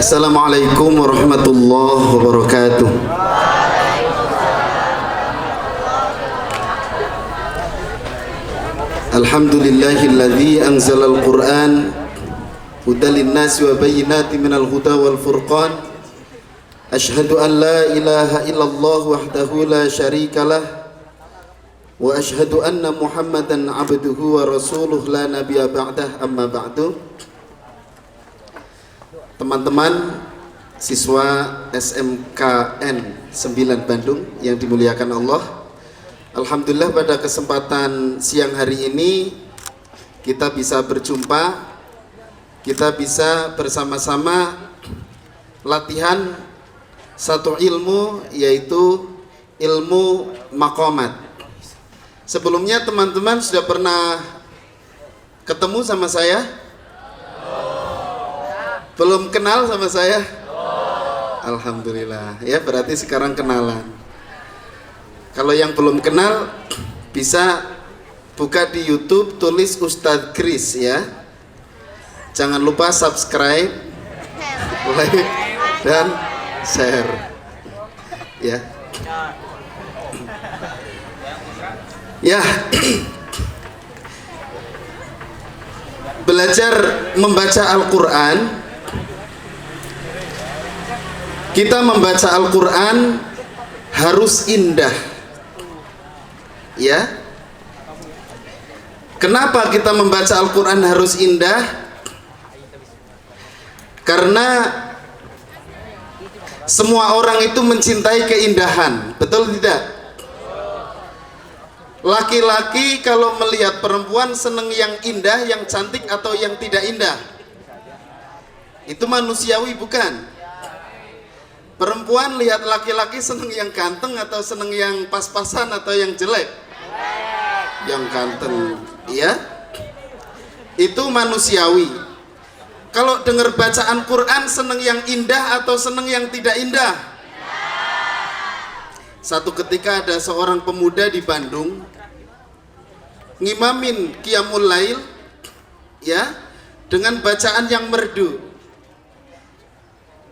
Assalamualaikum warahmatullahi wabarakatuh. Alhamdulillahilladzi anzalal Qur'an hudan linnasi wa bayyinatin minal huda wal furqan. Asyhadu an la ilaha illallah wahdahu la syarikalah wa asyhadu anna Muhammadan abduhu wa rasuluh la nabiyya ba'dah, amma ba'du. Teman-teman siswa SMKN 9 Bandung yang dimuliakan Allah, alhamdulillah pada kesempatan siang hari ini kita bisa berjumpa, kita bisa bersama-sama latihan satu ilmu, yaitu ilmu maqamat. Sebelumnya teman-teman sudah pernah ketemu sama saya? Belum kenal sama saya? Alhamdulillah ya, berarti sekarang kenalan. Kalau yang belum kenal bisa buka di YouTube, tulis Ustadz Kris ya. Jangan lupa subscribe, like, dan share ya. Ya. Belajar membaca Al-Quran. Kita membaca Al-Quran harus indah ya. Kenapa kita membaca Al-Quran harus indah? Karena semua orang itu mencintai keindahan, betul tidak? Laki-laki kalau melihat perempuan seneng yang indah, yang cantik, atau yang tidak indah? Itu manusiawi bukan? Perempuan lihat laki-laki seneng yang ganteng atau seneng yang pas-pasan atau yang jelek? Yang ganteng, ya. Itu manusiawi. Kalau dengar bacaan Quran seneng yang indah atau seneng yang tidak indah? Satu ketika ada seorang pemuda di Bandung ngimamin Qiyamul Lail ya, dengan bacaan yang merdu.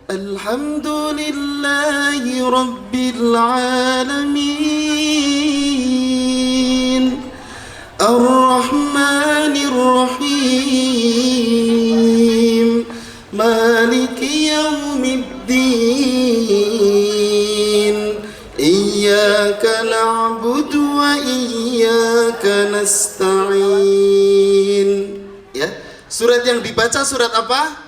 Alhamdulillahi Rabbil Alamin Ar-Rahmanir Rahim Maliki Yawmiddin Iyyaka na'budu wa iyyaka nasta'in. Ya, surat yang dibaca surat apa?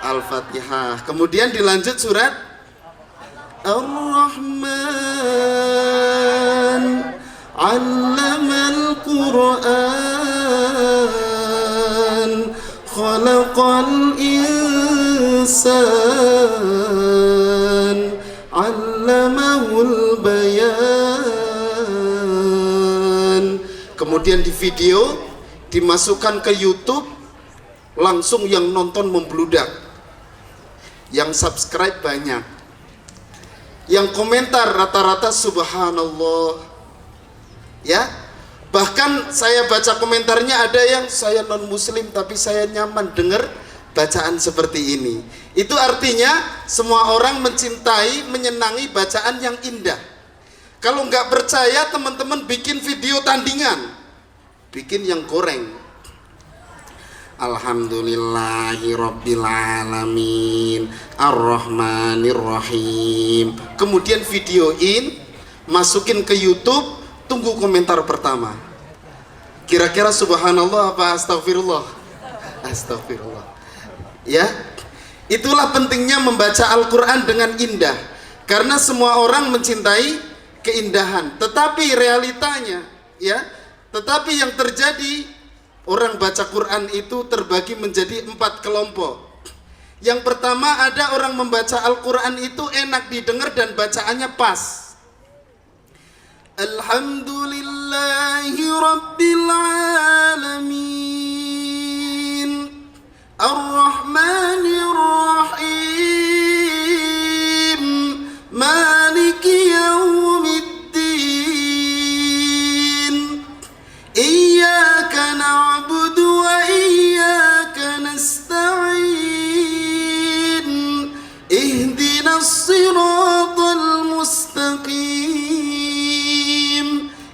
Al-Fatihah. Kemudian dilanjut surat Ar-Rahman 'allamal Qur'an khalaqal insan 'allamahul bayan. Kemudian di video dimasukkan ke YouTube, langsung yang nonton membludak. Yang subscribe banyak, yang komentar rata-rata subhanallah ya. Bahkan saya baca komentarnya ada yang saya non muslim tapi saya nyaman dengar bacaan seperti ini. Itu artinya semua orang mencintai, menyenangi bacaan yang indah. Kalau nggak percaya teman-teman bikin video tandingan, bikin yang goreng. Alhamdulillahi Rabbil Alamin Ar-Rahmanir Rahim. Kemudian videoin, masukin ke YouTube, tunggu komentar pertama. Kira-kira subhanallah apa astagfirullah? Astagfirullah. Ya, itulah pentingnya membaca Al-Quran dengan indah. Karena semua orang mencintai keindahan. Tetapi realitanya ya, tetapi yang terjadi, orang baca Quran itu terbagi menjadi 4 kelompok. Yang pertama, ada orang membaca Al-Quran itu enak didengar dan bacaannya pas. Alhamdulillahi Rabbil Alamin Ar-Rahmanir Rahim Maliki Yawmiddin Iyyaka na'budu wa iyyaka nasta'in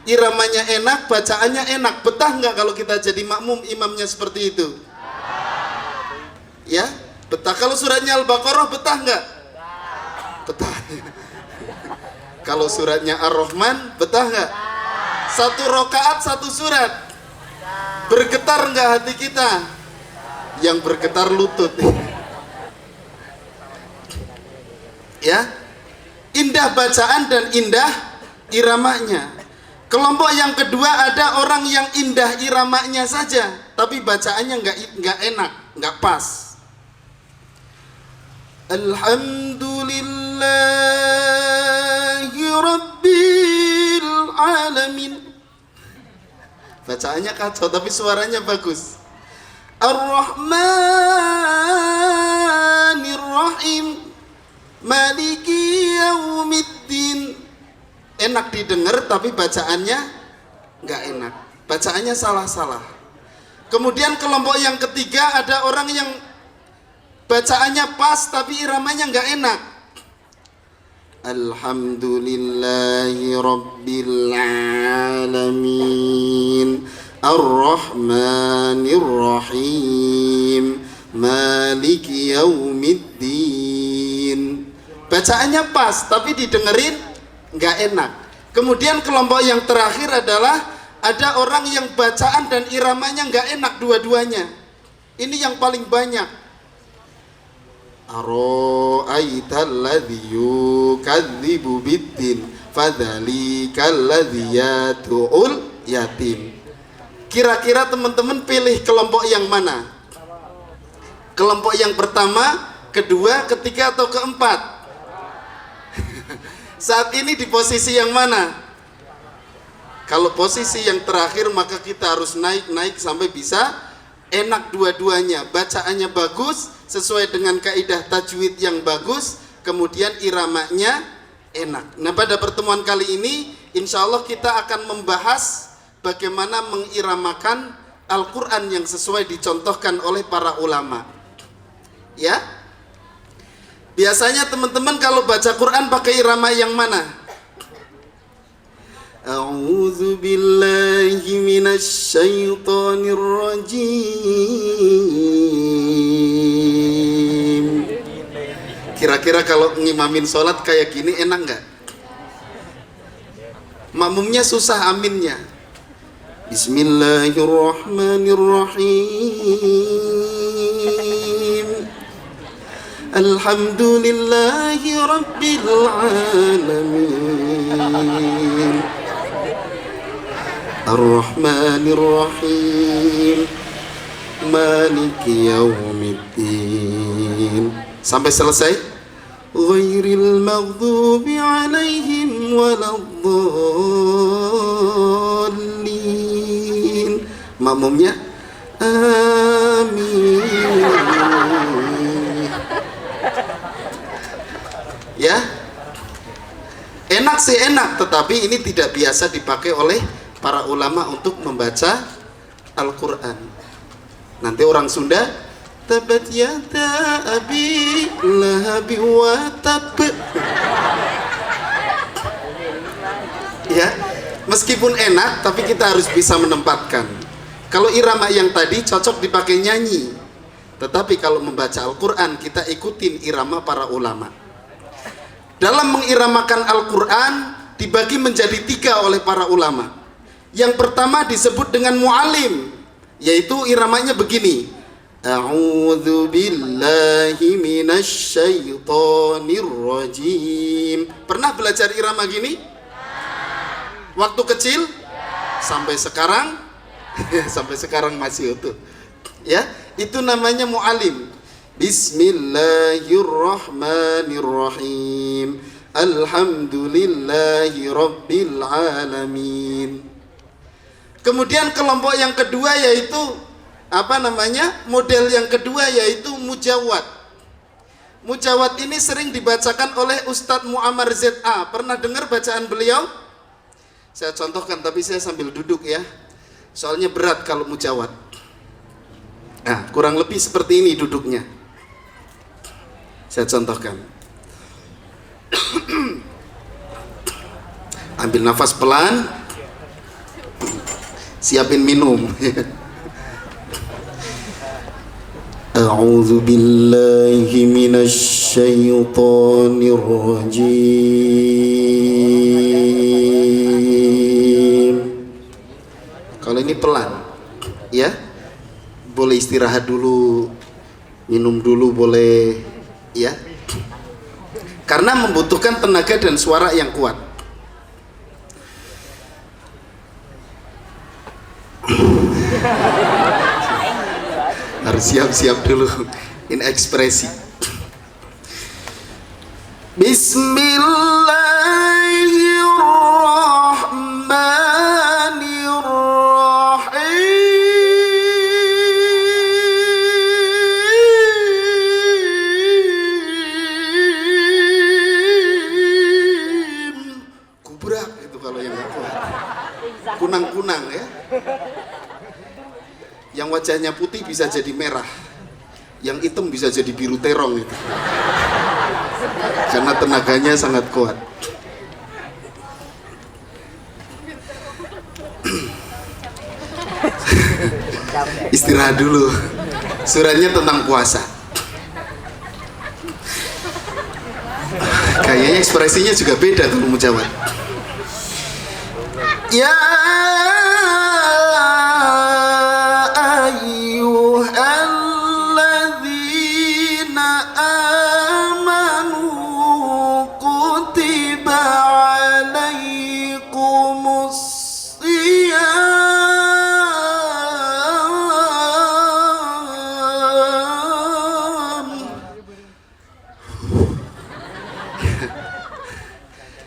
iramanya enak, bacaannya enak. Betah nggak kalau kita jadi makmum imamnya seperti itu? Ya, betah. Kalau suratnya Al-Baqarah betah nggak? Betah. Kalau suratnya Ar-Rahman betah nggak? Satu rakaat satu surat. Bergetar nggak hati kita? Yang bergetar lutut. Ya, indah bacaan dan indah iramanya. Kelompok yang kedua ada orang yang indah iramanya saja, tapi bacaannya nggak enak, nggak pas. Alhamdulillahi Rabbil Alamin. Bacaannya kacau tapi suaranya bagus. Ar-Rahmanir Rahim Maliki Yaumiddin. Enak didengar tapi bacaannya nggak enak, bacaannya salah-salah. Kemudian kelompok yang ketiga ada orang yang bacaannya pas tapi iramanya nggak enak. Alhamdulillahi Rabbil Alamin Ar-Rahmanir Rahim Maliki Yaumiddin. Bacaannya pas tapi didengerin nggak enak. Kemudian kelompok yang terakhir adalah ada orang yang bacaan dan iramanya nggak enak dua-duanya. Ini yang paling banyak. Ara'aital ladzi yukadzibu biddin fadzalikal ladzi yad'ul yatim. Kira-kira teman-teman pilih kelompok yang mana? Kelompok yang pertama, kedua, ketiga atau keempat? Saat ini di posisi yang mana? Kalau posisi yang terakhir maka kita harus naik sampai bisa enak dua-duanya. Bacaannya bagus sesuai dengan kaidah tajwid yang bagus, kemudian iramanya enak. Nah, pada pertemuan kali ini insya Allah kita akan membahas bagaimana mengiramakan Al-Quran yang sesuai dicontohkan oleh para ulama. Ya, biasanya teman-teman kalau baca Quran pakai irama yang mana? A'udzu billahi minasy syaithanir rajim. Kira-kira kalau ngimamin sholat kayak gini enak nggak? Makmumnya susah aminnya. Bismillahirrahmanirrahim. Alhamdulillahi Rabbil Alamin Ar-Rahmanir Rahim Maliki Yaumiddin. Sampai selesai. Ghairil maghdubi alaihim waladdallin. Makmumnya amin. Ya, enak sih enak, tetapi ini tidak biasa dipakai oleh para ulama untuk membaca Al-Quran. Nanti orang Sunda, tabat yada abi lahabi wa tab. Ya, meskipun enak, tapi kita harus bisa menempatkan. Kalau irama yang tadi cocok dipakai nyanyi, tetapi kalau membaca Al-Quran kita ikutin irama para ulama. Dalam mengiramakan Al-Quran dibagi menjadi 3 oleh para ulama. Yang pertama disebut dengan mu'alim, yaitu iramanya begini. A'udzu billahi minasy syaithanir rajim. Pernah belajar irama gini? Waktu kecil? Sampai sekarang? Sampai sekarang masih utuh. Ya, itu namanya mu'alim. Bismillahirrahmanirrahim. Alhamdulillahi Rabbil Alamin. Kemudian kelompok yang kedua yaitu model yang kedua yaitu mujawad. Mujawad ini sering dibacakan oleh Ustadz Muammar ZA. Pernah dengar bacaan beliau? Saya contohkan tapi saya sambil duduk ya. Soalnya berat kalau mujawad. Nah, kurang lebih seperti ini duduknya. Saya contohkan. Ambil nafas pelan, siapin minum. A'udzu billahi minasy syaithanir rajim. Kalau ini pelan, ya, boleh istirahat dulu, minum dulu boleh, ya, karena membutuhkan tenaga dan suara yang kuat. Harus siap-siap dulu, ini ekspresi. Bismillahirrahmanirrahim. Gubrak itu kalau yang nggak kuat. Kunang-kunang ya. Yang wajahnya putih bisa jadi merah, yang hitam bisa jadi biru terong itu, karena tenaganya sangat kuat. Istirahat dulu, suratnya tentang puasa. Kayaknya ekspresinya juga beda kalau mujawad. Ya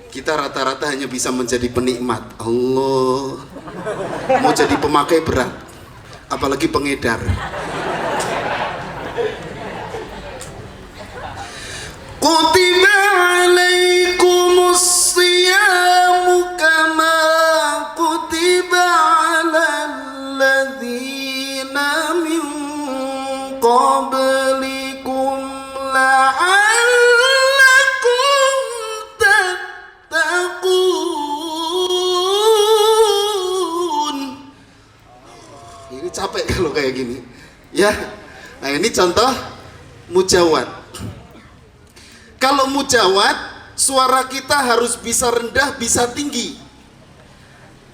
kita rata-rata hanya bisa menjadi penikmat. Allah, mau jadi pemakai berat, apalagi pengedar. Kutiba alaikumus siyamu kama kutiba alal ladzina min qablikum la'allakum tattaqun. Ini capek kalau kayak gini, ya. Nah, ini contoh mujawad. Kalau mujawad, suara kita harus bisa rendah, bisa tinggi.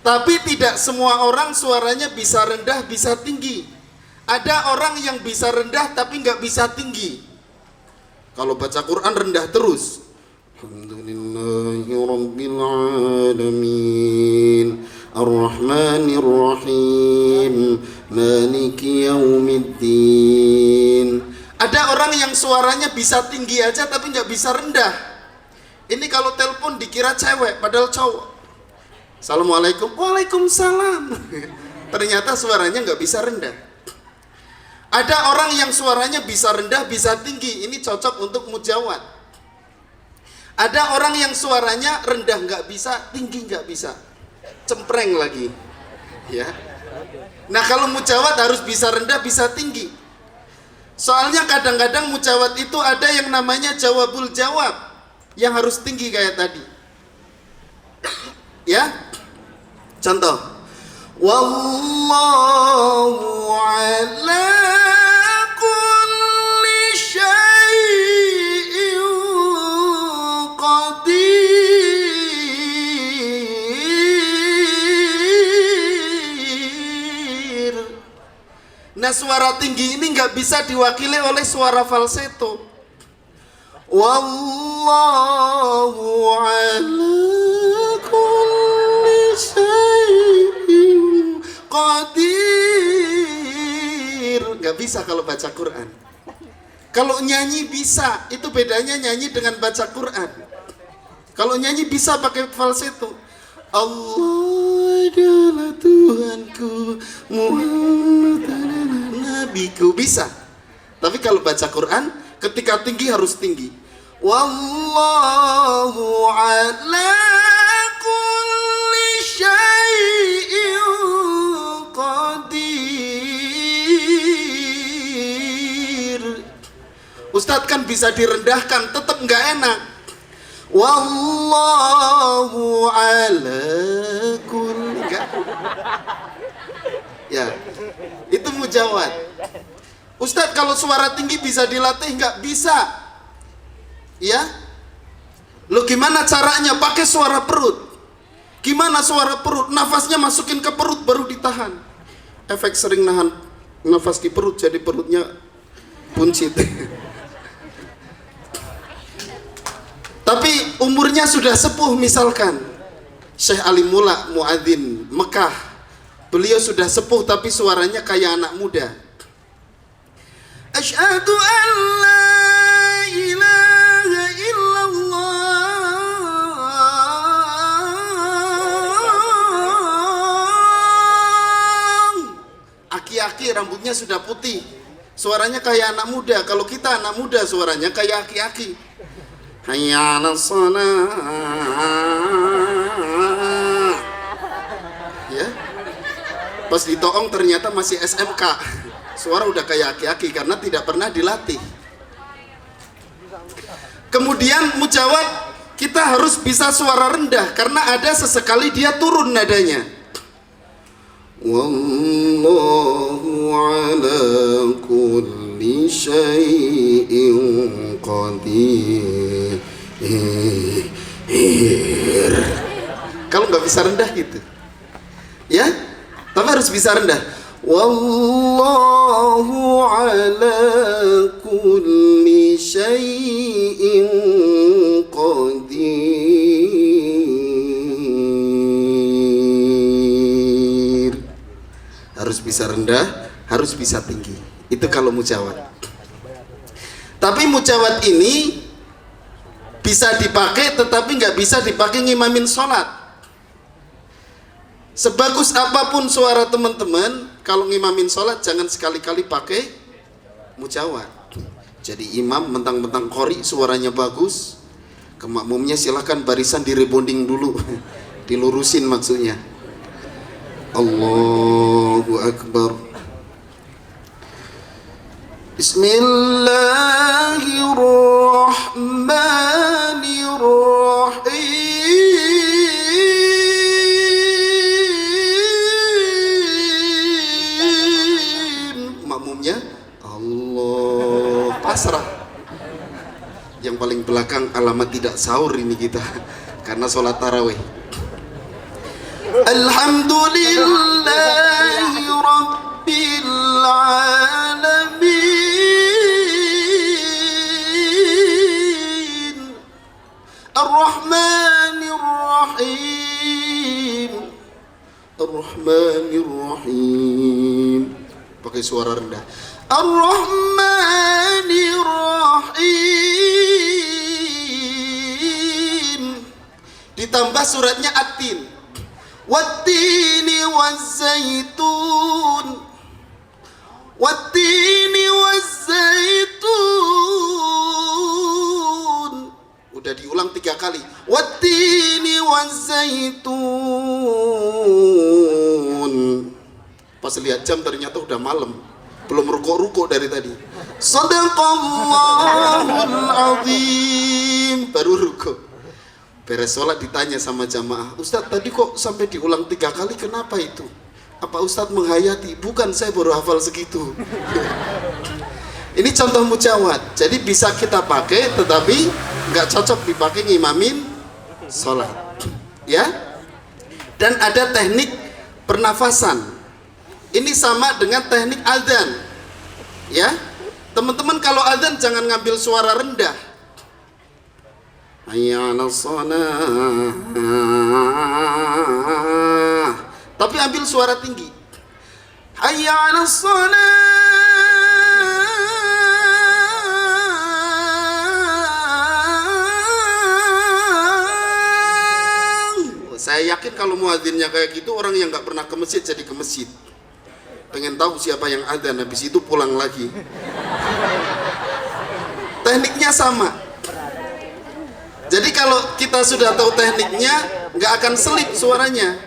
Tapi tidak semua orang suaranya bisa rendah, bisa tinggi. Ada orang yang bisa rendah tapi nggak bisa tinggi. Kalau baca Quran rendah terus. Alhamdulillahirabbil alamin, Ar-Rahmanir-Rahim, Maliki Yaumiddin. Ada orang yang suaranya bisa tinggi aja tapi nggak bisa rendah. Ini kalau telepon dikira cewek padahal cowok. Assalamualaikum, waalaikumsalam. Ternyata suaranya nggak bisa rendah. Ada orang yang suaranya bisa rendah, bisa tinggi. Ini cocok untuk mujawad. Ada orang yang suaranya rendah nggak bisa, tinggi nggak bisa, cempreng lagi, ya. Nah, kalau mujawad harus bisa rendah, bisa tinggi. Soalnya kadang-kadang mujawad itu ada yang namanya jawabul jawab, yang harus tinggi kayak tadi. Ya, contoh, wallahu ala kulli syai'in qadir. Nah, suara tinggi ini nggak bisa diwakili oleh suara falsetto. Wallahu ala kulli syai'in qadir. Nggak bisa kalau baca Quran. Kalau nyanyi bisa, itu bedanya nyanyi dengan baca Quran. Kalau nyanyi bisa pakai falsetto. Allah adalah Tuhanku, Muhammad adalah nabiku, bisa. Tapi kalau baca Quran, ketika tinggi harus tinggi. Wallahu ala kulli syai'in qadir. Ustadz kan bisa direndahkan, tetap nggak enak. Wallahu ala kulli, nggak Ya, itu mujawad. Ustadz, kalau suara tinggi bisa dilatih? Nggak bisa. Ya, lo gimana caranya? Pakai suara perut. Gimana suara perut? Nafasnya masukin ke perut baru ditahan. Efek sering nahan nafas di perut jadi perutnya buncit. Tapi umurnya sudah sepuh, misalkan Syekh Ali Mula Muadzin Mekah, beliau sudah sepuh tapi suaranya kayak anak muda. Asyhadu an la ilaha illallah. Aki-aki rambutnya sudah putih, suaranya kayak anak muda. Kalau kita anak muda suaranya kayak aki-aki. Hayya 'alas shalah. Ya. Pas ditoong ternyata masih SMK. Suara udah kayak aki-aki karena tidak pernah dilatih. Kemudian mujawad, kita harus bisa suara rendah karena ada sesekali dia turun nadanya. Wallahu ala kulli syai'in qadir. Kalau nggak bisa rendah gitu, ya, tapi harus bisa rendah. Wallahu ala kulli syai'in qadir. Harus bisa rendah, harus bisa tinggi. Itu kalau mujawad. Tapi mujawad ini bisa dipakai, tetapi nggak bisa dipakai ngimamin sholat. Sebagus apapun suara teman-teman, kalau ngimamin sholat jangan sekali-kali pakai mujawad. Jadi imam mentang-mentang qori suaranya bagus, ke makmumnya silahkan barisan direbonding dulu, dilurusin maksudnya. Allahu Akbar. Bismillahirrahmanirrahim. Makmumnya Allah, pasrah. Yang paling belakang alamat tidak sahur ini kita, karena sholat tarawih. Alhamdulillahi Rabbil Alamin Ar-Rahmanir Rahim Ar-Rahmanir Rahim. Pakai suara rendah. Ar-Rahmanir Rahim. Ditambah suratnya At-Tin. Wattini wazzaitun. Wattini wazzaitun. Udah diulang 3 kali. Wattini wazzaitun. Pas lihat jam ternyata udah malam. Belum rukuk-rukuk dari tadi. Shadaqallahul azim. Baru rukuk. Beres sholat ditanya sama jamaah, Ustadz tadi kok sampai diulang 3 kali, kenapa itu? Apa Ustadz menghayati? Bukan, saya baru hafal segitu. Ini contoh mujawad. Jadi bisa kita pakai, tetapi nggak cocok dipakai ngimamin sholat. Ya. Dan ada teknik pernafasan. Ini sama dengan teknik adzan. Ya. Teman-teman kalau adzan jangan ngambil suara rendah. Hayya 'alas shalah. Tapi ambil suara tinggi. Hayya 'alas shalah. Saya yakin kalau muadzinnya kayak gitu, orang yang nggak pernah ke masjid jadi ke masjid. Pengen tahu siapa yang adzan, habis itu pulang lagi. Tekniknya sama. Jadi kalau kita sudah tahu tekniknya, nggak akan selip suaranya.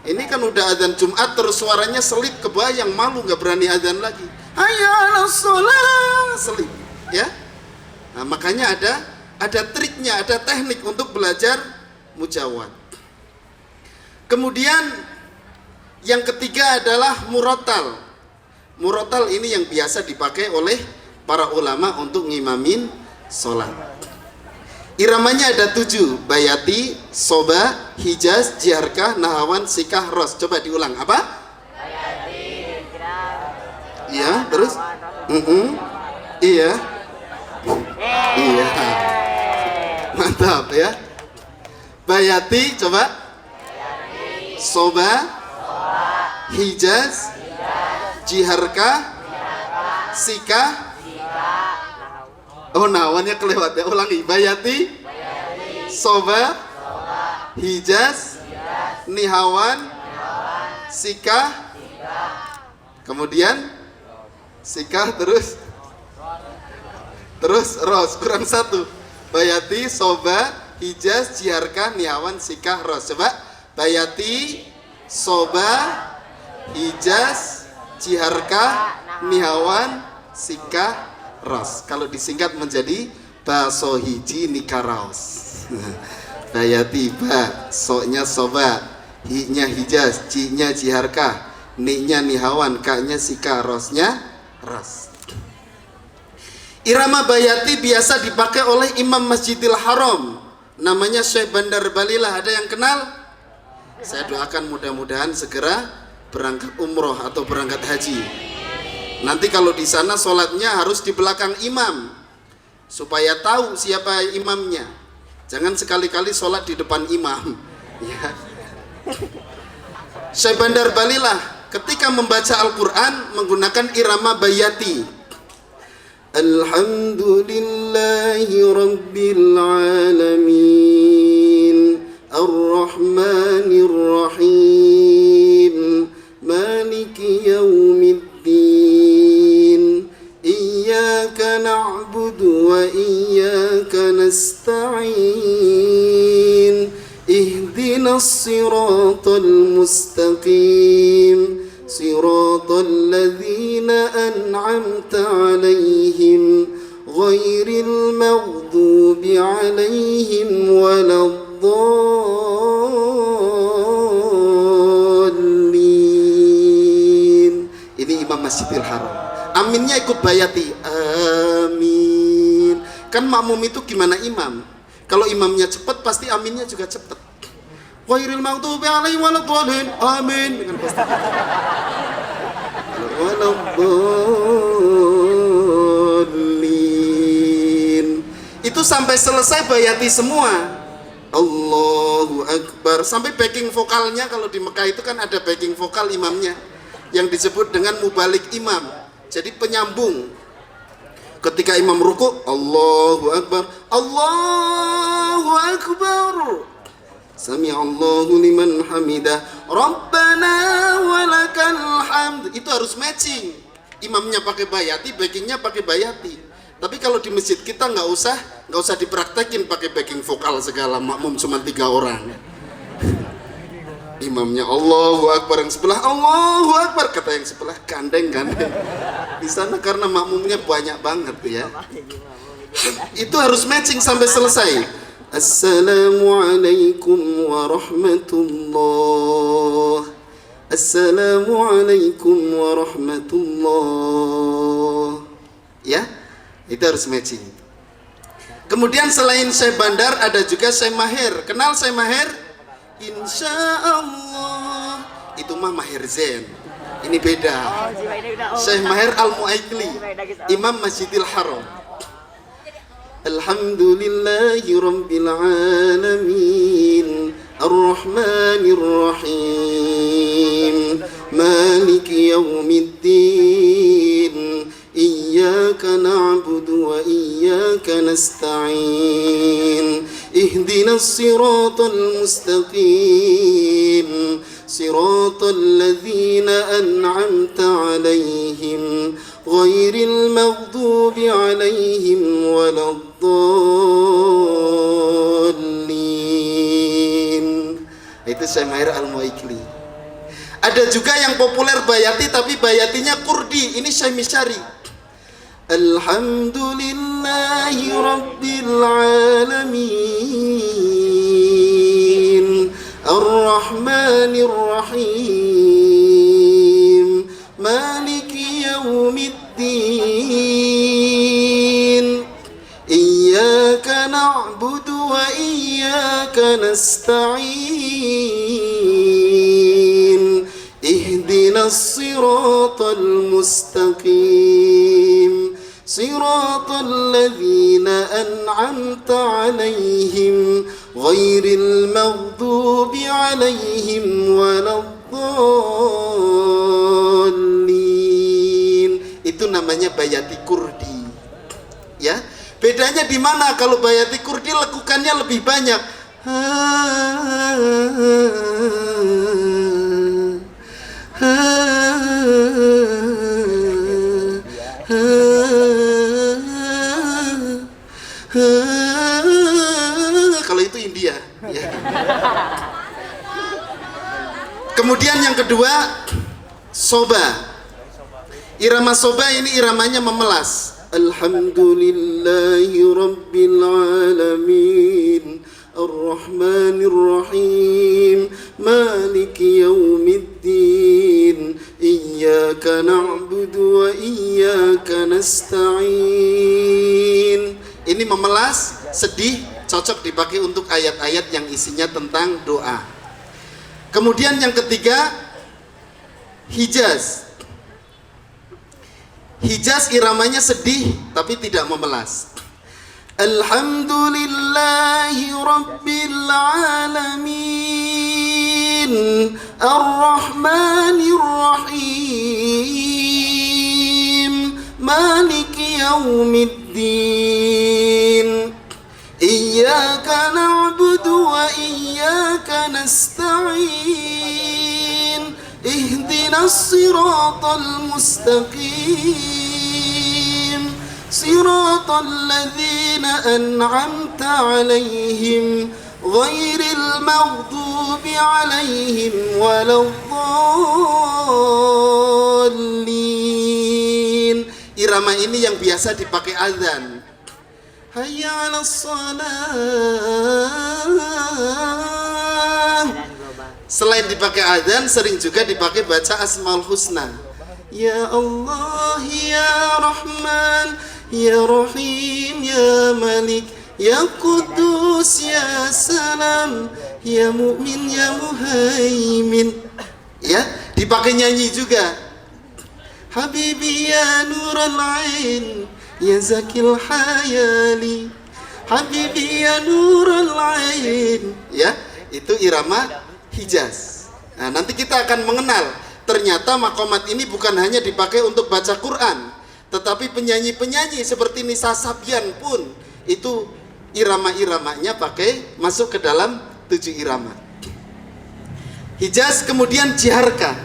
Ini kan udah adzan Jumat terus suaranya selip, kebayang, malu nggak berani adzan lagi. Hayya 'alas shalah, selip, ya. Nah, makanya ada triknya, ada teknik untuk belajar mujawad. Kemudian Yang ketiga adalah murotal. Murotal ini yang biasa dipakai oleh para ulama untuk ngimamin sholat. Iramanya ada 7, bayati, soba, hijaz, jiharkah, nahawan, sikah, ros. Coba diulang, apa? Bayati, hijrah. Iya, terus? Iya. Iya. Mantap ya. Bayati, coba. Soba, hijaz, jiharkah, sikah. Oh, nawannya kelewat ya. Ulangi. Bayati, soba, hijaz, nihawan, sikah, kemudian sikah, terus ros. Kurang 1. Bayati, soba, hijaz, jiharkah, nihawan, sikah, ros. Coba. Bayati, soba, hijaz, jiharkah, nihawan, sikah, ros. Kalau disingkat menjadi baso hiji nikaraos. Bayati, ba, so-nya soba, hi-nya hijaz, ji-nya jiharkah, ni-nya nihawan, ka-nya sikah, rosnya ros. Irama bayati biasa dipakai oleh Imam Masjidil Haram, namanya Syekh Bandar Balilah. Ada yang kenal? Saya doakan mudah-mudahan segera berangkat umroh atau berangkat haji. Nanti kalau di sana sholatnya harus di belakang imam, supaya tahu siapa imamnya. Jangan sekali-kali sholat di depan imam. Ya. Syekh Bandar Balilah ketika membaca Al-Quran menggunakan irama bayati. Alhamdulillahi Rabbil Alamin, Ar-Rahmanir Rahim, Maliki Yawmiddin, Iyyaka na'budu wa iyyaka nasta'in, Ihdinas siratal mustaqim, siratal ladzina an'amta 'alaihim ghairil maghdubi 'alaihim waladdallin. Ini Imam Masjidil Haram. Aminnya ikut bayati. Amin. Kan makmum itu gimana imam? Kalau imamnya cepat pasti aminnya juga cepat. Ghairil maghdubi 'alaihim waladdallin. Amin. Dengan pasti. Waladdallin. Itu sampai selesai bayati semua. Allahu Akbar. Sampai backing vokalnya, kalau di Mekah itu kan ada backing vokal imamnya yang disebut dengan mubalik imam. Jadi penyambung. Ketika imam ruku, Allahu Akbar, Allahu Akbar, Sami'allahu liman hamidah, Rabbana walakal hamd. Itu harus matching. Imamnya pakai bayati, backingnya pakai bayati. Tapi kalau di masjid kita nggak usah dipraktekin pakai backing vokal segala. Makmum cuma 3 orang. Imamnya Allahu Akbar, yang sebelah Allahu Akbar, kata yang sebelah gandeng. Di sana karena makmumnya banyak banget ya. Itu harus matching sampai selesai. Assalamualaikum warahmatullah. Assalamualaikum warahmatullah. Ya, itu harus matching. Kemudian selain Syekh Bandar ada juga Syekh Maher. Kenal Syekh Maher? Insya Allah. Itu mah Maher Zain. Ini beda. Syekh Maher Al-Mu'aikli, Imam Masjidil Haram. Alhamdulillahi Rabbil Alamin, Ar-Rahmanir Rahim, Maliki Yawmiddin, Iyyaka na'budu wa iyyaka nasta'in, Ihdinas siratal mustaqim, siratal ladzina an'amta 'alaihim ghairil maghdubi 'alaihim waladdallin. Itu Syekh Maher Al-Mu'aikli. Ada juga yang populer bayati tapi bayatinya Kurdi. Ini Syekh Misyari. Alhamdulillahi Rabbil Alamin, Ar-Rahmanir Rahim, نستعين اهدنا الصراط المستقيم صراط الذين أنعمت عليهم غير المغضوب عليهم ولا الضالين. Itu namanya bayati kurdi. Ya, bedanya di mana? Kalau bayati kurdi lekukannya lebih banyak. Kalau itu India ya. Kemudian yang kedua, soba. Irama soba ini iramanya memelas. Alhamdulillahi rabbil alamin Ar-Rahmanir Rahim Maliki yaumiddin Iyyaka na'budu wa iyyaka nasta'in. Ini memelas, sedih, cocok dipakai untuk ayat-ayat yang isinya tentang doa. Kemudian yang ketiga, Hijaz. Hijaz iramanya sedih tapi tidak memelas. Alhamdulillahi rabbil alamin Ar-Rahmanir Rahim Maliki yaumiddin Iyyaka na'budu wa iyyaka nasta'in Ihdinas siratal mustaqim Siratal ladzina an'amta 'alaihim ghairil maghdubi 'alaihim waladdallin. Irama ini yang biasa dipakai azan. Hayya 'alas shalah. Selain dipakai azan, sering juga dipakai baca Asmaul Husna. Ya Allah, ya Rahman, ya Rahim, ya Malik, ya Qudus, ya Salam, ya Mu'min, ya Muhaimin. Ya, dipakai nyanyi juga. Habibi ya Nurul Ain, ya Zakil Hayali, Habibi ya Nurul Ain. Ya, itu irama Hijaz. Nah, nanti kita akan mengenal ternyata maqamat ini bukan hanya dipakai untuk baca Quran, tetapi penyanyi-penyanyi seperti Nisa Sabian pun itu irama-iramanya pakai masuk ke dalam 7 irama. Hijaz. Kemudian Jiharka.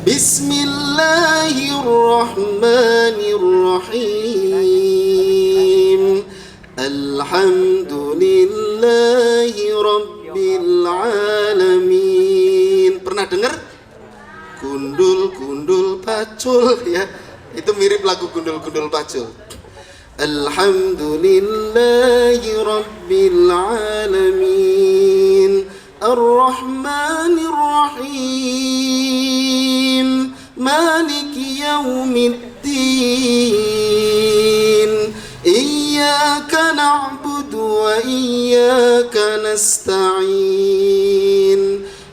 Bismillahirrahmanirrahim Alhamdulillahi rabbil alamin. Pernah dengar? Gundul-gundul pacul ya. Itu mirip lagu gundul-gundul pacul. Alhamdulillahi rabbil alamin Ar-Rahmanir Rahim Maliki yaumiddin Iyyaka na'budu wa iyyaka nasta'in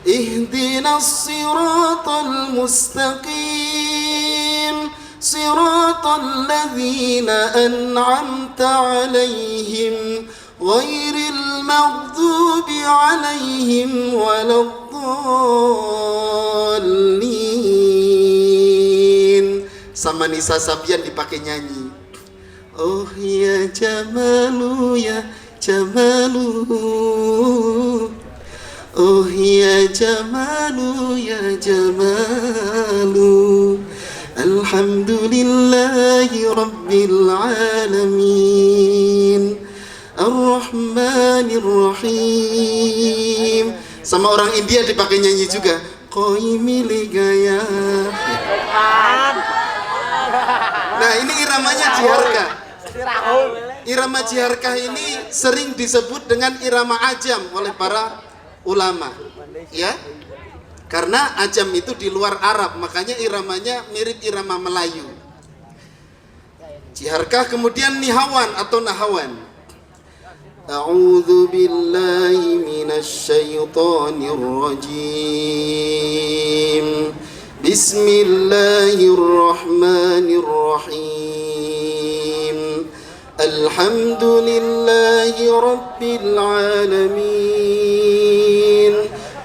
Ihdinas siratal mustaqim Siratal ladzina an'amta 'alaihim ghairil maghdubi 'alaihim waladdallin. Sama Nisa Sabian dipakai nyanyi. Oh ya Jamalu ya Jamalu Oh ya Jamalu ya Jamalu Alhamdulillahi rabbil alamin Ar-Rahmanir Rahim. Sama orang India dipakai nyanyi juga. Koi milik gaya. Nah, ini iramanya Jiharka. Irama Jiharka ini sering disebut dengan irama ajam oleh para ulama, ya, karena ajam itu di luar Arab, makanya iramanya mirip irama Melayu. Jiharka. Kemudian Nihawan atau Nahawan. A'udzu billahi minasy syaithanir rajim. Bismillahirrahmanirrahim. Alhamdulillahi rabbil alamin.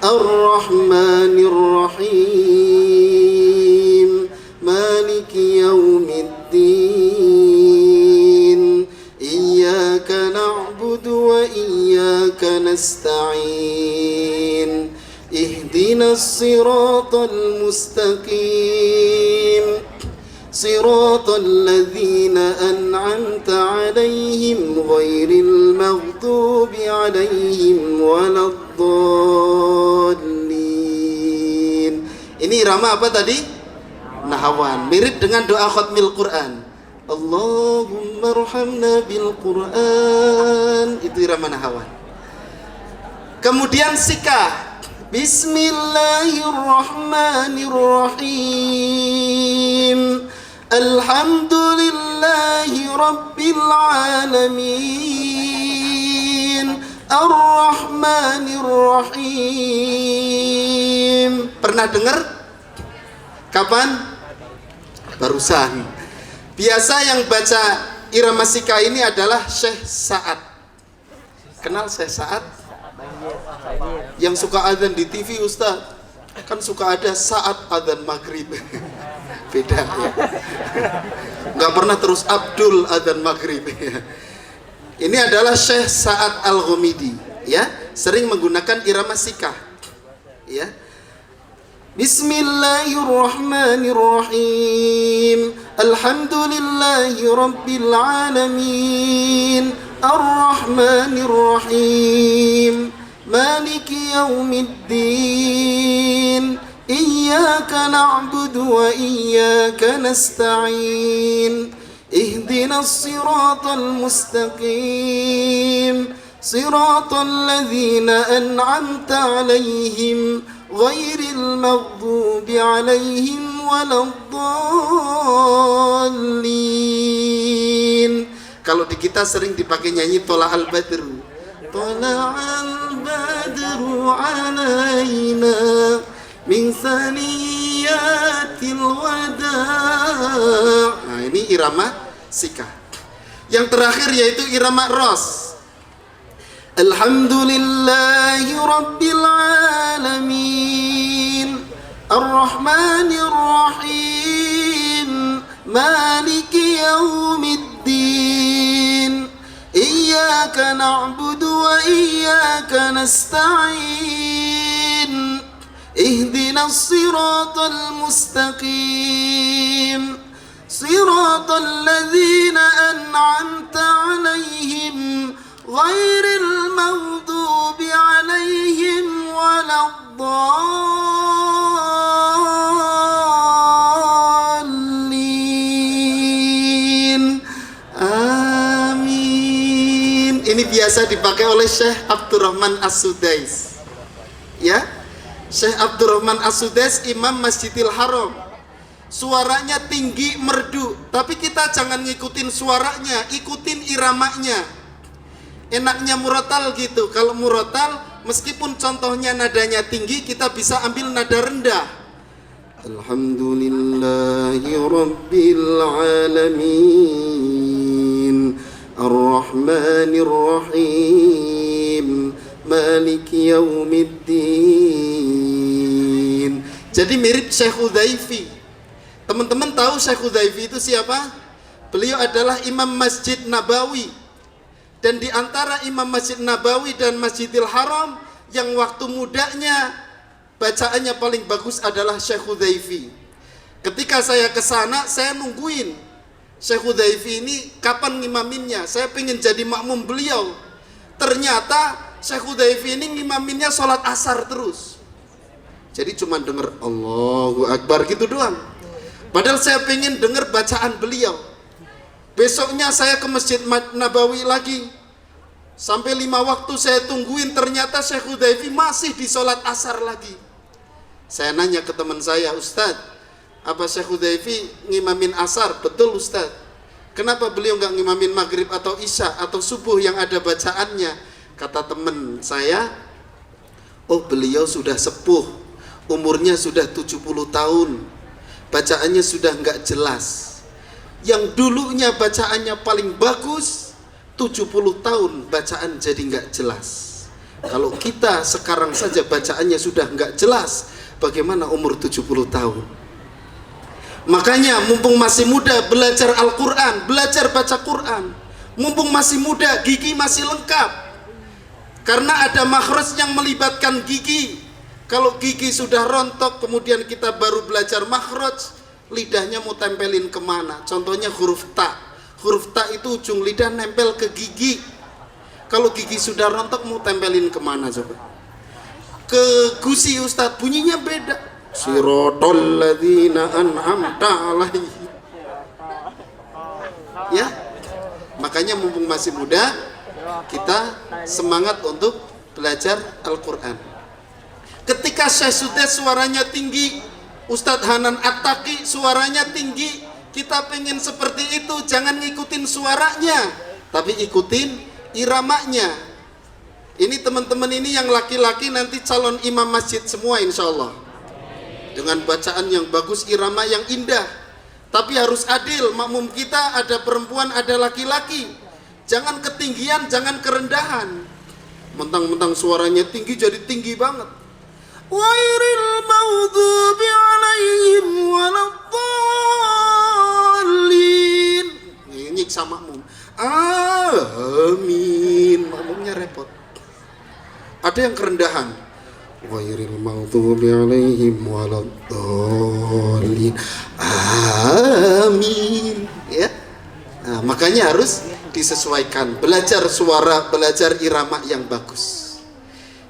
Ar-Rahmanir Rahim. Maliki yaumiddin. Iyyaka na'budu wa iyyaka nasta'in. Ihdinas siratal mustaqim. Siratal ladzina an'amta 'alaihim ghairil maghdubi 'alaihim waladdallin. Ini irama apa tadi? Nahawan. Mirip dengan doa khatmil Quran. Allahumma arhamna bil Quran. Itu irama nahawan. Kemudian sikah. Bismillahirrahmanirrahim. Alhamdulillahi rabbil alamin. Ar-Rahmanir Rahim. Pernah dengar? Kapan? Barusan. Biasa yang baca irama sikah ini adalah Syekh Sa'ad. Kenal Syekh Sa'ad? Yang suka adzan di TV, Ustaz. Kan suka ada saat adzan maghrib. Beda ya. Nggak pernah terus Abdul adzan maghrib. Ini adalah Syekh Sa'ad Al-Ghamidi, ya, sering menggunakan irama sikah, ya. Bismillahirrahmanirrahim. Alhamdulillahi rabbil alamin. Ar-Rahmanir Rahim. Maliki yaumiddin. Iyyaka na'budu wa iyyaka nasta'in. Ihdinas siratal mustaqim. Siratal ladzina an'amta 'alaihim ghairil maghdubi 'alaihim waladdallin. Kalau di kita sering dipakai nyanyi Tola'al Badru. Tola'al Badru 'alaina min saniyatil wada'. Nah, ini irama sikah. Yang terakhir yaitu irama ros. Alhamdulillahi rabbil alamin. Ar-Rahmanir Rahim. Maliki yaumiddin. Iyyaka na'budu wa iyyaka nasta'in. Ihdinas siratal mustaqim. Siratal ladzina an'amta 'alaihim ghairil maghdubi 'alaihim waladdallin. Amin. Ini biasa dipakai oleh Syekh Abdurrahman As-Sudais. Ya, Syekh Abdurrahman As-Sudais, Imam Masjidil Haram. Suaranya tinggi, merdu, tapi kita jangan ngikutin suaranya, ikutin iramanya. Enaknya murotal gitu. Kalau murotal, meskipun contohnya nadanya tinggi, kita bisa ambil nada rendah. Alhamdulillahi rabbil alamin. Ar-Rahmanir Rahim. Maliki yaumiddin. Jadi mirip Syekh Udzaifi. Teman-teman tahu Syekh Udzaifi itu siapa? Beliau adalah Imam Masjid Nabawi. Dan di antara Imam Masjid Nabawi dan Masjidil Haram yang waktu mudanya bacaannya paling bagus adalah Syekh Udzaifi. Ketika saya ke sana, saya nungguin Syekh Udzaifi ini kapan ngimaminnya. Saya pengen jadi makmum beliau. Ternyata Syekh Udzaifi ini ngimaminnya sholat asar terus. Jadi cuma dengar Allahu Akbar gitu doang. Padahal saya pengen dengar bacaan beliau. Besoknya saya ke Masjid Nabawi lagi. Sampai 5 waktu saya tungguin, ternyata Syekh Udzaifi masih di sholat asar lagi. Saya nanya ke teman saya, Ustadz, apa Syekh Udzaifi ngimamin asar? Betul Ustadz. Kenapa beliau nggak ngimamin maghrib atau isya atau subuh yang ada bacaannya? Kata teman saya, oh beliau sudah sepuh, umurnya sudah 70 tahun, bacaannya sudah nggak jelas. Yang dulunya bacaannya paling bagus, 70 tahun bacaan jadi nggak jelas. Kalau kita sekarang saja bacaannya sudah nggak jelas, bagaimana umur 70 tahun? Makanya mumpung masih muda, belajar Al-Quran, belajar baca Quran. Mumpung masih muda, gigi masih lengkap. Karena ada makhraj yang melibatkan gigi. Kalau gigi sudah rontok, kemudian kita baru belajar makhraj, lidahnya mau tempelin kemana? Contohnya huruf ta. Huruf ta itu ujung lidah nempel ke gigi. Kalau gigi sudah rontok, mau tempelin kemana coba? Ke gusi Ustadz, bunyinya beda. Siratal ladzina an'amta alaihim. Ya, makanya mumpung masih muda, kita semangat untuk belajar Al-Quran. Ketika Syekh Sudes suaranya tinggi, Ustadz Hanan At-Taqi suaranya tinggi, kita pengen seperti itu. Jangan ngikutin suaranya, tapi ikutin iramanya. Ini teman-teman ini yang laki-laki nanti calon imam masjid semua insya Allah, dengan bacaan yang bagus, irama yang indah. Tapi harus adil, makmum kita ada perempuan, ada laki-laki. Jangan ketinggian, jangan kerendahan. Mentang-mentang suaranya tinggi jadi tinggi banget. Wairil maghdubi alaihim waladdallin. Nyiksa makmum. Amin. Makmumnya repot. Ada yang kerendahan. Ghairil maghdubi alaihim waladdallin. Amin. Ya. Nah, makanya harus disesuaikan. Belajar suara, belajar irama yang bagus.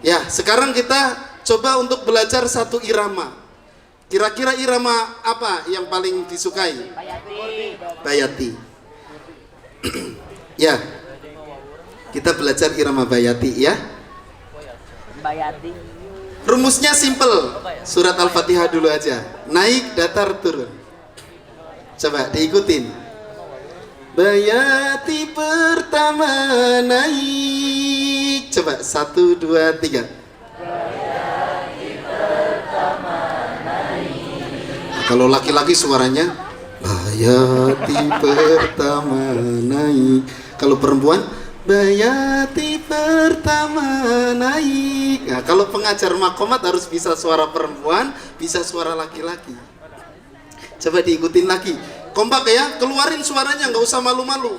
Ya, sekarang kita coba untuk belajar satu irama. Kira-kira irama apa yang paling disukai? Bayati. Ya. Kita belajar irama bayati ya. Bayati. Rumusnya simple, surat Al-Fatihah dulu aja, naik, datar, turun. Coba diikutin. Bayati pertama naik. Coba 1, 2, 3. Bayati pertama naik. Kalau laki-laki suaranya Bayati pertama naik. Kalau perempuan Bayati pertama naik. Nah, kalau pengajar makomat harus bisa suara perempuan, bisa suara laki-laki. Coba diikutin lagi. Kompak ya, keluarin suaranya, nggak usah malu-malu.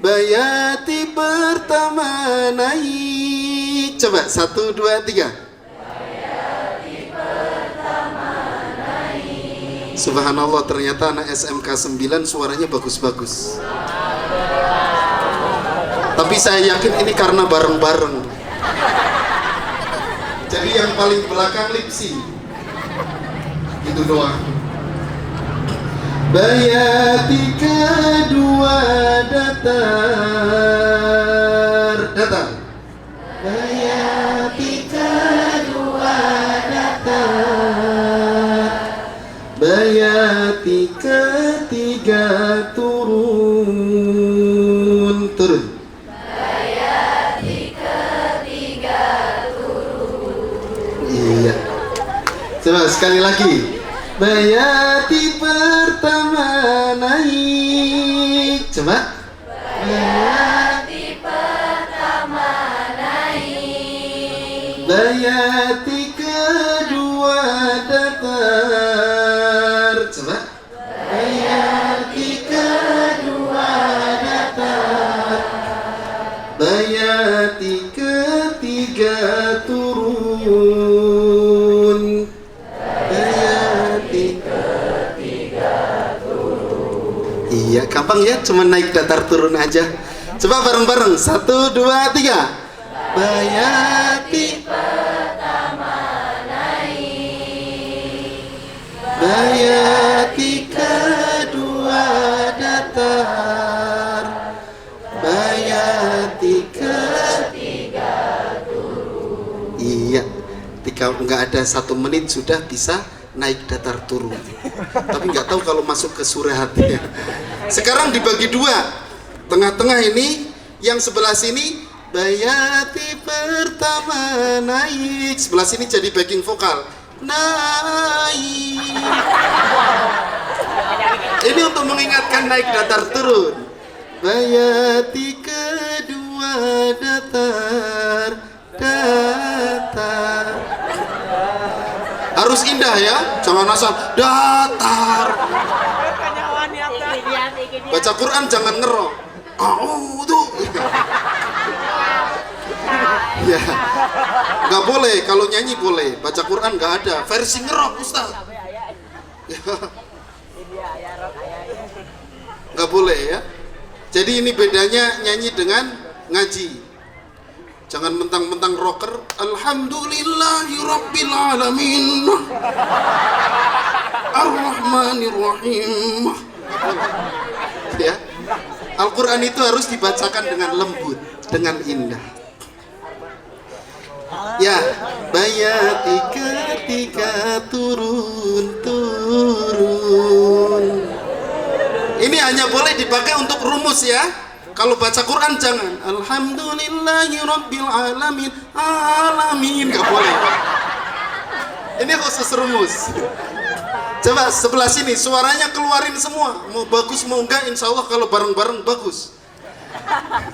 Bayati pertama naik. Coba 1, 2, 3. Bayati pertama naik. Subhanallah, ternyata anak SMK 9 suaranya bagus-bagus. Tapi saya yakin ini karena bareng-bareng. Jadi yang paling belakang lipsi. Itu doang. Bayati kedua datar. Datar. Bayati kedua datar. Bayati ketiga turun. Turun. Coba sekali lagi. Bayati pertama naik. Coba. Bayati pertama naik. Bayati kedua datar. Coba. Bayati kedua datar. Bayati ketiga turun. Iya, gampang ya, cuma naik datar turun aja. Coba bareng-bareng, 1, 2, 3. Bayati pertama naik. Bayati kedua datar. Bayati ketiga turun. Iya, ketika nggak ada 1 menit sudah bisa naik datar turun. Tapi nggak tahu kalau masuk ke surat ya. Sekarang dibagi dua. Tengah-tengah ini, yang sebelah sini bayati pertama naik, sebelah sini jadi backing vokal. Naik. Ini untuk mengingatkan naik datar turun. Bayati kedua datar. Harus indah ya, jangan asal datar. Baca Quran jangan ngerok. Tuh. Ya, nggak boleh. Kalau nyanyi boleh, baca Quran nggak ada. Versi ngerok, Ustaz. Nggak boleh ya. Jadi ini bedanya nyanyi dengan ngaji. Jangan mentang-mentang rocker. Alhamdulillahirabbil alamin. Ar-Rahmanir-Rahim. Ya. Al-Qur'an itu harus dibacakan dengan lembut, dengan indah. Ya, bayati ketika turun. Ini hanya boleh dipakai untuk rumus ya. Kalau baca Quran jangan Alhamdulillahirabbil alamin. Gak boleh. Ini khusus rumus. Coba sebelah sini suaranya keluarin semua. Mau bagus mau enggak, insya Allah kalau bareng-bareng bagus.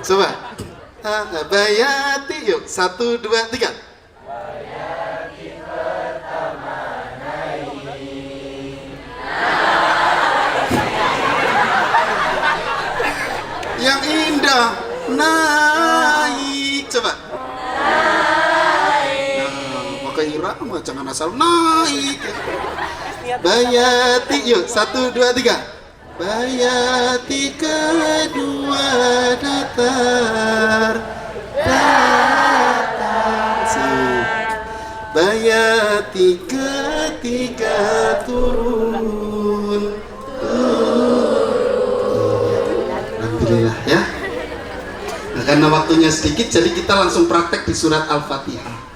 Coba bayati, yuk 1, 2, 3. Yang indah naik, coba naik. Pakai irama, jangan asal naik. Bayati, yuk 1, 2, 3. Bayati kedua datar. Bayati ketiga turun. Alhamdulillah ya. Nah, karena waktunya sedikit, jadi kita langsung praktek di surat Al-Fatihah.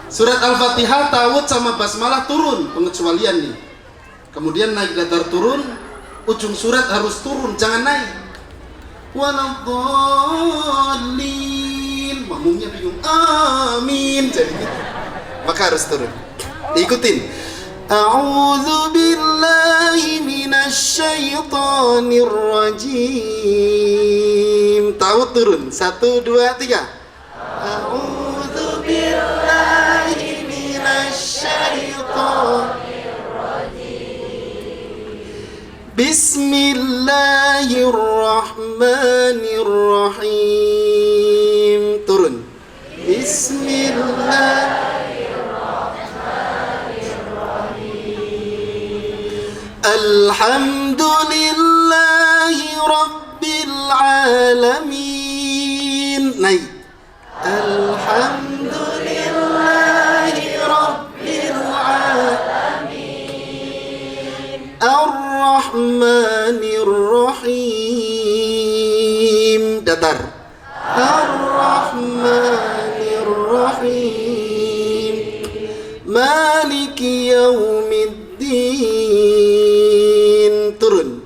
Surat Al-Fatihah ta'awudz sama basmalah turun, pengecualian nih. Kemudian naik datar turun, ujung surat harus turun, jangan naik. Waladhdallin, makmumnya bingung, amin, jadi gitu. Maka harus turun. Diikutin. A'udzu billahi minasyaitonir rajim. Tahu turun. 1, 2, 3. A'udzu billahi minasyaitonir rajim. Bismillahirrahmanirrahim. Turun. Bismillah. Alhamdulillahi Rabbil Alamin. Naik. Alhamdulillahi Rabbil Alamin. Ar-Rahmanir Rahim. Datar. Ar-Rahmanir Rahim. Maliki Yaumiddin. Turun.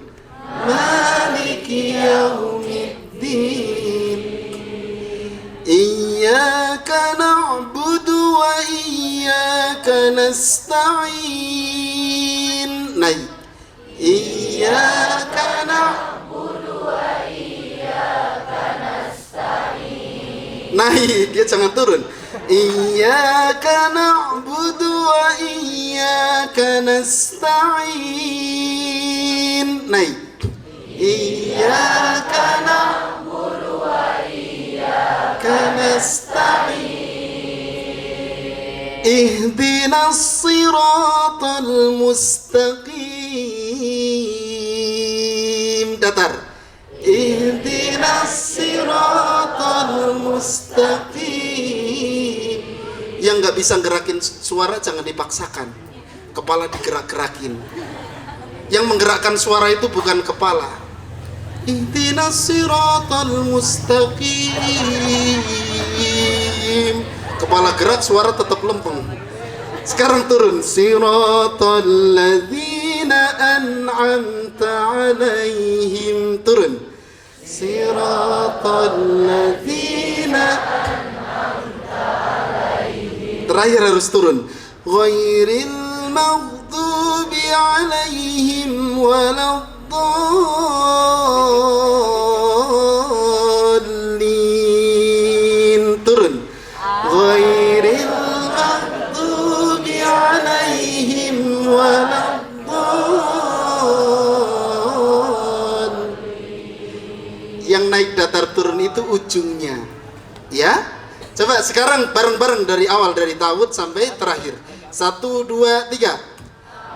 Maliki Yaumiddin. Iyyaka na'budu wa iyyaka nasta'in. Naik. Iyyaka na'budu wa iyyaka nasta'in. Naik, dia jangan turun. Iyyaka na'budu wa iyyaka nasta'in. Naik. Iyyaka na'budu wa iyyaka nasta'in. Ihdinas siratal mustaqim. Datar. Ihdinas siratal mustaqim. Yang nggak bisa gerakin suara jangan dipaksakan, kepala digerak-gerakin. Yang menggerakkan suara itu bukan kepala. Ihdinas siratal mustaqim. Kepala gerak, suara tetap lempeng. Sekarang turun. Siratal ladzina an'amta 'alaihim. Turun. Siratal ladzina an'amta 'alaihim. Terakhir harus turun. Ghairil maghdubi 'alaihim waladdallin. Turun. Ghairil maghdubi 'alaihim waladdallin. Yang naik datar turun itu ujungnya. Ya? Coba sekarang bareng-bareng dari awal, dari ta'awudz sampai terakhir. 1, 2, 3.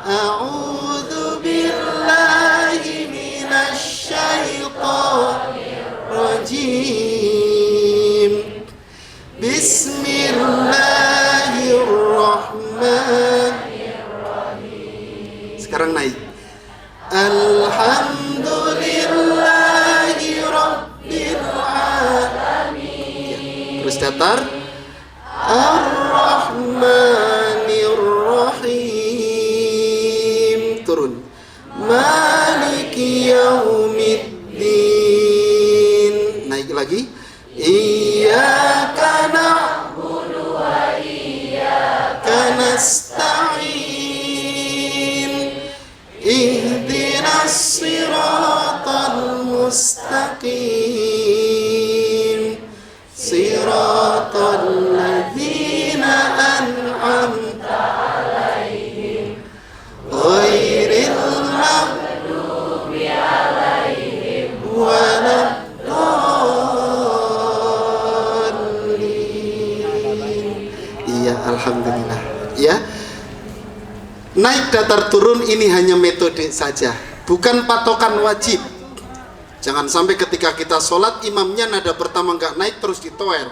A'udzu billahi minasy syaithanir rajim. Bismillahirrahmanirrahim. Sekarang naik. Alhamdulillahi rabbil alamin. Terus datar. Ar-Rahmanir Rahim. Turun. Maliki yaumiddin. Naik lagi. Iyyaka na'budu wa iyyaka nasta'in. Ihdinas siratal mustaqim. Siratal ladzina an'amta 'alaihim ghairil maghdubi 'alaihim waladdallin. Iya, alhamdulillah. Ya. Naik datar turun ini hanya metode saja, bukan patokan wajib. Jangan sampai ketika kita sholat imamnya nada pertama nggak naik terus ditoel.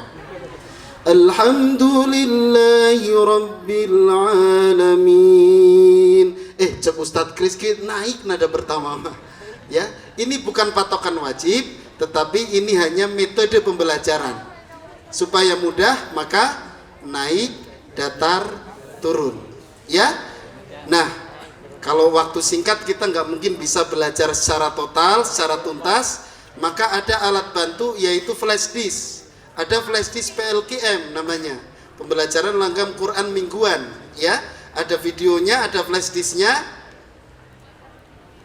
Alhamdulillahi rabbil alamin. Cek Ustadz Kris naik nada pertama. Ya, ini bukan patokan wajib, tetapi ini hanya metode pembelajaran. Supaya mudah maka naik datar turun. Ya. Nah, kalau waktu singkat kita nggak mungkin bisa belajar secara total, secara tuntas, maka ada alat bantu yaitu flash disk. Ada flash disk PLKM namanya, pembelajaran langgam Quran mingguan. Ya, ada videonya, ada flash disknya.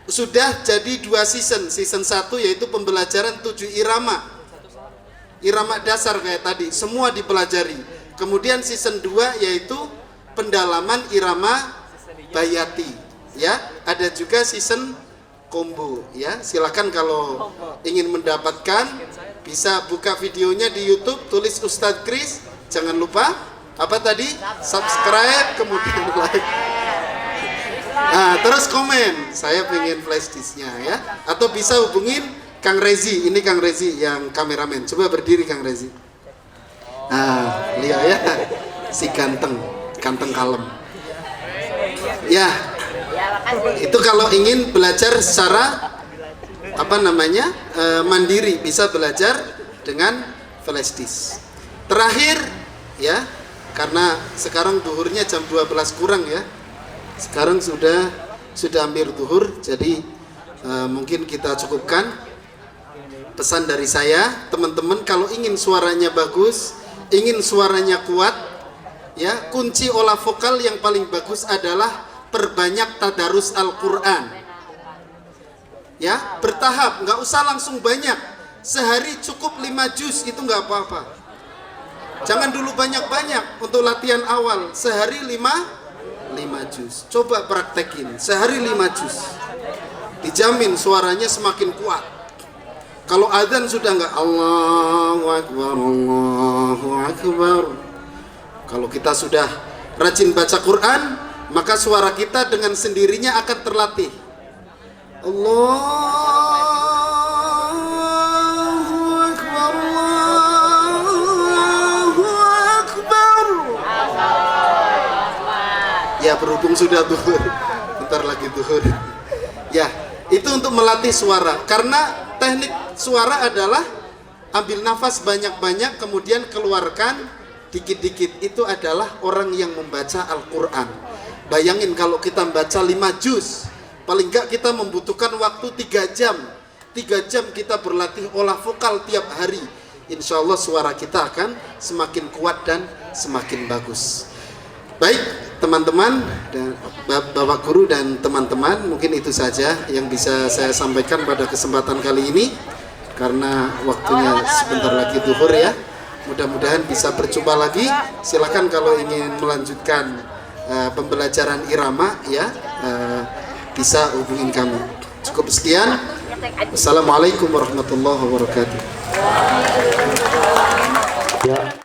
Sudah jadi 2 season. Season 1 yaitu pembelajaran 7 irama. Irama dasar kayak tadi, semua dipelajari. Kemudian season 2 yaitu pendalaman irama bayati. Ya, ada juga season combo. Ya, silakan kalau ingin mendapatkan bisa buka videonya di YouTube, tulis Ustadz Kris. Jangan lupa apa tadi? Subscribe, kemudian like. Nah, terus komen, saya pengen flash disknya ya. Atau bisa hubungin Kang Rezi. Ini Kang Rezi yang kameramen. Coba berdiri Kang Rezi. Nah, lihat ya, si ganteng kalem. Ya. Itu kalau ingin belajar secara mandiri, bisa belajar dengan flash disk. Terakhir ya, karena sekarang duhurnya jam 12 kurang ya. Sekarang sudah hampir duhur, jadi mungkin kita cukupkan. Pesan dari saya, teman-teman kalau ingin suaranya bagus, ingin suaranya kuat, ya, kunci olah vokal yang paling bagus adalah perbanyak tadarus Al-Quran. Ya, bertahap, nggak usah langsung banyak. Sehari cukup 5 juz, itu nggak apa-apa. Jangan dulu banyak-banyak untuk latihan awal. Sehari 5 juz. Coba praktekin, sehari 5 juz. Dijamin suaranya semakin kuat. Kalau adzan sudah nggak Allahu Akbar, Allahu Akbar. Kalau kita sudah rajin baca Quran, maka suara kita dengan sendirinya akan terlatih. Allahu Akbar, Allahu Akbar. Ya, berhubung sudah duhur, bentar lagi duhur. Ya, itu untuk melatih suara. Karena teknik suara adalah ambil nafas banyak-banyak, kemudian keluarkan dikit-dikit itu adalah orang yang membaca Al-Quran. Bayangin kalau kita membaca 5 juz, paling enggak kita membutuhkan waktu 3 jam. 3 jam kita berlatih olah vokal tiap hari. Insya Allah suara kita akan semakin kuat dan semakin bagus. Baik teman-teman dan Bapak Guru dan teman-teman, mungkin itu saja yang bisa saya sampaikan pada kesempatan kali ini. Karena waktunya sebentar lagi zuhur ya. Mudah-mudahan bisa berjumpa lagi. Silakan kalau ingin melanjutkan pembelajaran irama ya, bisa hubungin kami. Cukup sekian. Assalamualaikum warahmatullahi wabarakatuh. Ya.